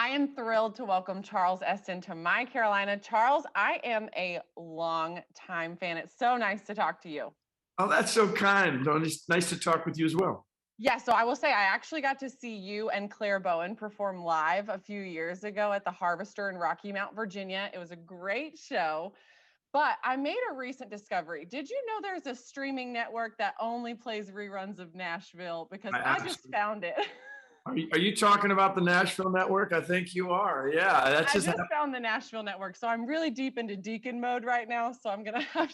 I am thrilled to welcome Charles Esten to My Carolina. Charles, I am a long-time fan. It's so nice to talk to you. Oh, that's so kind. Oh, it's nice to talk with you as well. Yeah, so I will say I actually got to see you and Claire Bowen perform live a few years ago at the Harvester in Rocky Mount, Virginia. It was a great show. But I made a recent discovery. Did you know there's a streaming network that only plays reruns of Nashville? Because I I just absolutely. found it. Are you talking about the Nashville network? I think you are. Yeah, that's I just just found the Nashville network. So I'm really deep into Deacon mode right now. So I'm going to have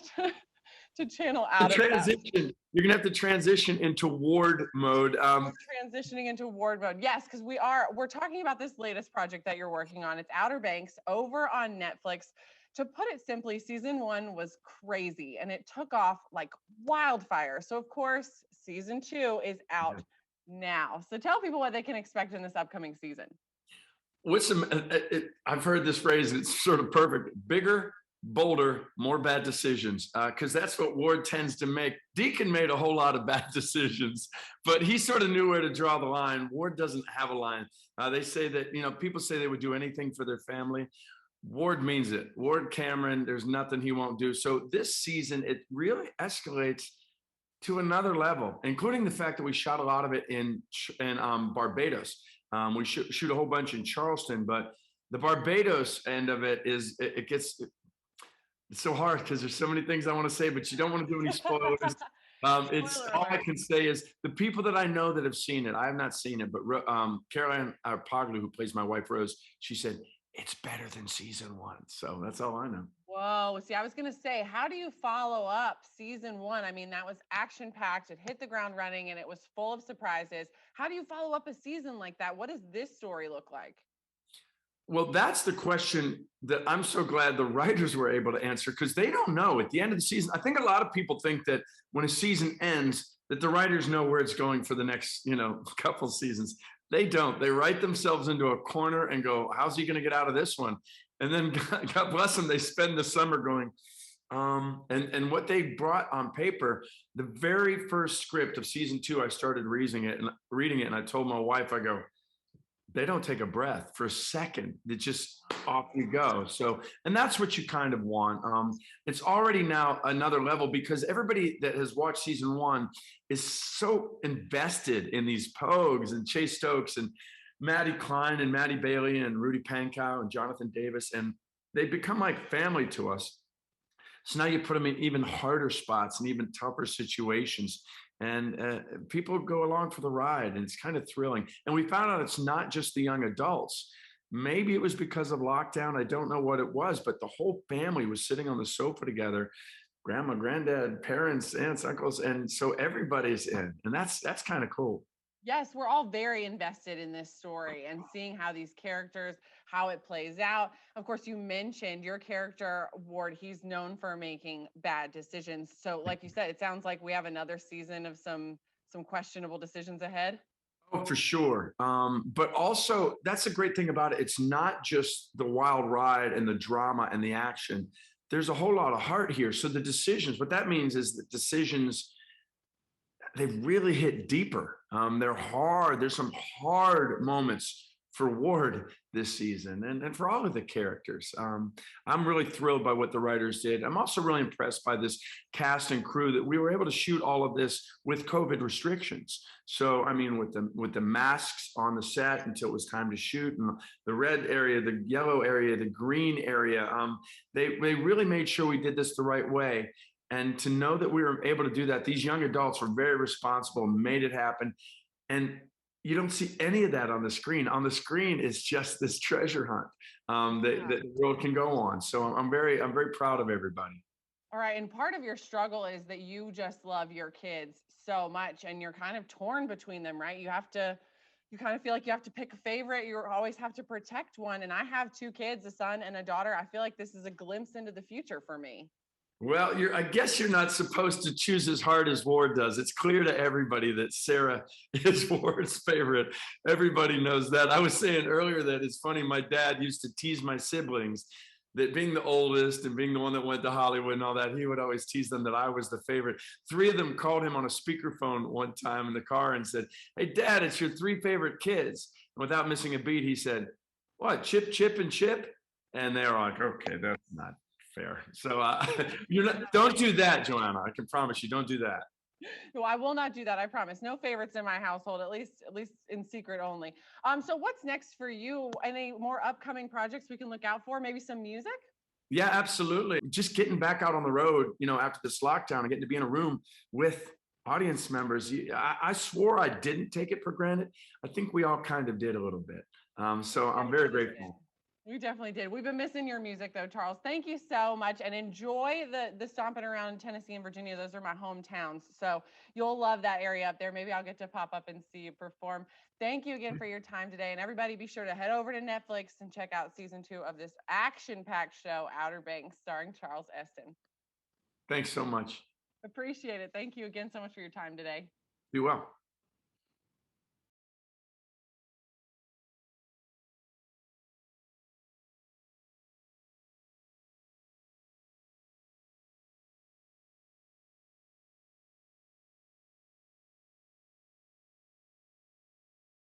to channel the out of that. transition. You're gonna have to transition into Ward mode. We're transitioning into ward mode. Yes, because we're talking about this latest project that you're working on. It's Outer Banks over on Netflix. To put it simply, season one was crazy and it took off like wildfire. So of course, season two is out now. So tell people what they can expect in this upcoming season. What's some? I've heard this phrase. It's sort of perfect. Bigger, bolder, more bad decisions. Because that's what Ward tends to make. Deacon made a whole lot of bad decisions, but he sort of knew where to draw the line. Ward doesn't have a line. They say that people say they would do anything for their family. Ward means it. Ward Cameron, there's nothing he won't do. So this season, it really escalates to another level, including the fact that we shot a lot of it in Barbados. We shoot a whole bunch in Charleston, but the Barbados end of it is it gets it's so hard because there's so many things I want to say, but you don't want to do any spoilers. It's Spoiler all I alert. can say is the people that I know that have seen it. I have not seen it, but Caroline Poglu, who plays my wife Rose, she said it's better than season one. So that's all I know. Whoa. See, I was going to say, how do you follow up season one? I mean, that was action packed. It hit the ground running and it was full of surprises. How do you follow up a season like that? What does this story look like? Well, that's the question that I'm so glad the writers were able to answer because they don't know at the end of the season. I think a lot of people think that when a season ends, that the writers know where it's going for the next, couple seasons. They don't. They write themselves into a corner and go, "How's he going to get out of this one?" And then, God bless them, they spend the summer going. And what they brought on paper, the very first script of season two, I started reading it, and I told my wife, I go, they don't take a breath for a second. It just off you go. So, and that's what you kind of want. It's already now another level because everybody that has watched season one is so invested in these Pogues and Chase Stokes and Maddie Klein and Maddie Bailey and Rudy Pankow and Jonathan Davis. And they become like family to us. So now you put them in even harder spots and even tougher situations. And people go along for the ride, and it's kind of thrilling. And we found out it's not just the young adults. Maybe it was because of lockdown. I don't know what it was, but the whole family was sitting on the sofa together, grandma, granddad, parents, aunts, uncles. And so everybody's in, and that's kind of cool. Yes, we're all very invested in this story and seeing how these characters, how it plays out. Of course, you mentioned your character, Ward, he's known for making bad decisions. So like you said, it sounds like we have another season of some questionable decisions ahead. Oh, for sure. But also, that's the great thing about it. It's not just the wild ride and the drama and the action. There's a whole lot of heart here. So the decisions, what that means is that decisions, they really hit deeper. They're hard. There's some hard moments for Ward this season and for all of the characters. I'm really thrilled by what the writers did. I'm also really impressed by this cast and crew that we were able to shoot all of this with COVID restrictions. So, I mean, with the masks on the set until it was time to shoot, and the red area, the yellow area, the green area, they really made sure we did this the right way. And to know that we were able to do that, these young adults were very responsible, made it happen. And you don't see any of that on the screen. On the screen, it's just this treasure hunt that the world can go on. So I'm very proud of everybody. All right. And part of your struggle is that you just love your kids so much and you're kind of torn between them, right? You kind of feel like you have to pick a favorite. You always have to protect one. And I have two kids, a son and a daughter. I feel like this is a glimpse into the future for me. Well, I guess you're not supposed to choose as hard as Ward does. It's clear to everybody that Sarah is Ward's favorite. Everybody knows that. I was saying earlier that it's funny. My dad used to tease my siblings that being the oldest and being the one that went to Hollywood and all that, he would always tease them that I was the favorite. Three of them called him on a speakerphone one time in the car and said, "Hey, Dad, it's your three favorite kids." And without missing a beat, he said, what, chip, chip, and chip? And they're like, okay, that's not fair. So you're not, don't do that, Joanna. I can promise you, don't do that. No, I will not do that. I promise. No favorites in my household, at least in secret only. So what's next for you? Any more upcoming projects we can look out for? Maybe some music? Yeah, absolutely. Just getting back out on the road, after this lockdown and getting to be in a room with audience members. I swore I didn't take it for granted. I think we all kind of did a little bit. So I'm very grateful. We definitely did. We've been missing your music though, Charles. Thank you so much, and enjoy the stomping around in Tennessee and Virginia. Those are my hometowns, so you'll love that area up there. Maybe I'll get to pop up and see you perform. Thank you again for your time today, and everybody be sure to head over to Netflix and check out season 2 of this action-packed show, Outer Banks, starring Charles Esten. Thanks so much. Appreciate it. Thank you again so much for your time today. Be well.